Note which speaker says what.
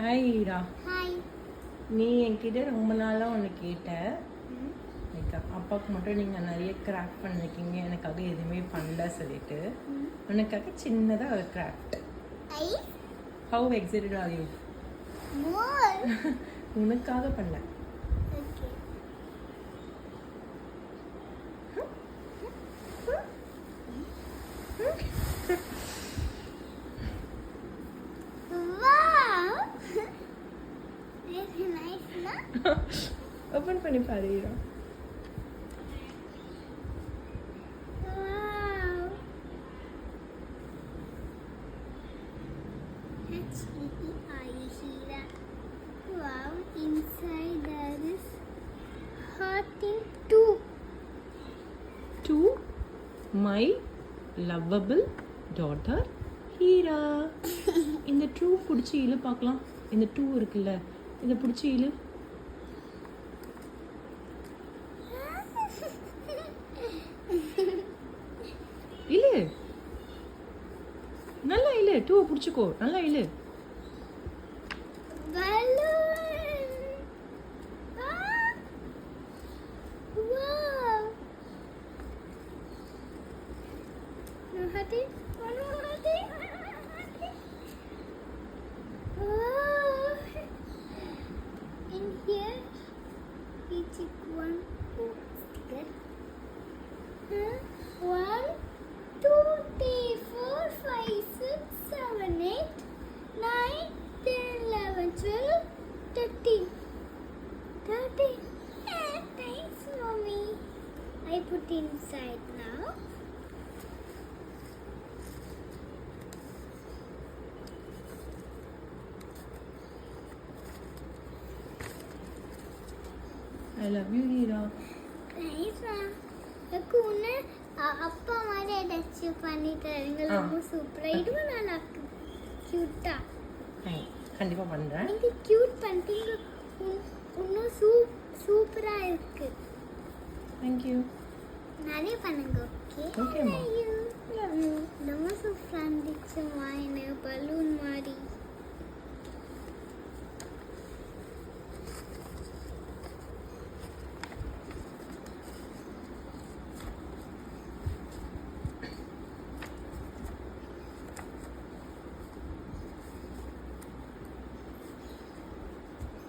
Speaker 1: Hi ஈரா.
Speaker 2: Hi.
Speaker 1: நீ என்கிட்ட ரொம்ப நாளாக ஒன்று கேட்ட, லைக் அப்பாவுக்கு மட்டும் நீங்கள் நிறைய கிராஃப்ட் பண்ணிருக்கீங்க, எனக்காக எதுவுமே பண்ணல சொல்லிட்டு உனக்காக சின்னதாக ஒரு craft. How excited are you? உனக்காக பண்ணேன். ஓப்பன் பண்ணி பாரு ஈரா.
Speaker 2: Wow, inside there is heart in two.
Speaker 1: To my lovable daughter Heera. இந்த ட்ரூ பிடிச்சி இழு பார்க்கலாம். இந்த டூ இருக்குல்ல, இதை பிடிச்சி இழு. இழு, நல்லா இழு. டூவை பிடிச்சிக்கோ, நல்லா இழு.
Speaker 2: Balloon. Wow. No hati. No hati. Wow. In here, we take one sticker. 1, 2, 3, 4, 5, 6, 7, 8, 9, 10, 11, 12, 13. 13. Thanks, Mommy. I put inside now.
Speaker 1: I love you Heera.
Speaker 2: Thanks, Ma. எனக்கு உன்னை அப்பா மாதிரி ஏதாச்சும் பண்ணி தரீங்க. ரொம்ப சூப்பராக இதுவும் நல்லா க்யூட்டா.
Speaker 1: கண்டிப்பாக பண்ணுறேன்.
Speaker 2: நீங்கள் க்யூட் பண்ணிட்டீங்க. இன்னும் சூப்பராக இருக்கு.
Speaker 1: தேங்க்யூ.
Speaker 2: நிறைய பண்ணுங்க. ஓகே.
Speaker 1: ஓகேம்மா.
Speaker 2: Love you. ரொம்ப சூப்பராக இருந்துச்சுமா. என்ன பலூன் மாதிரி.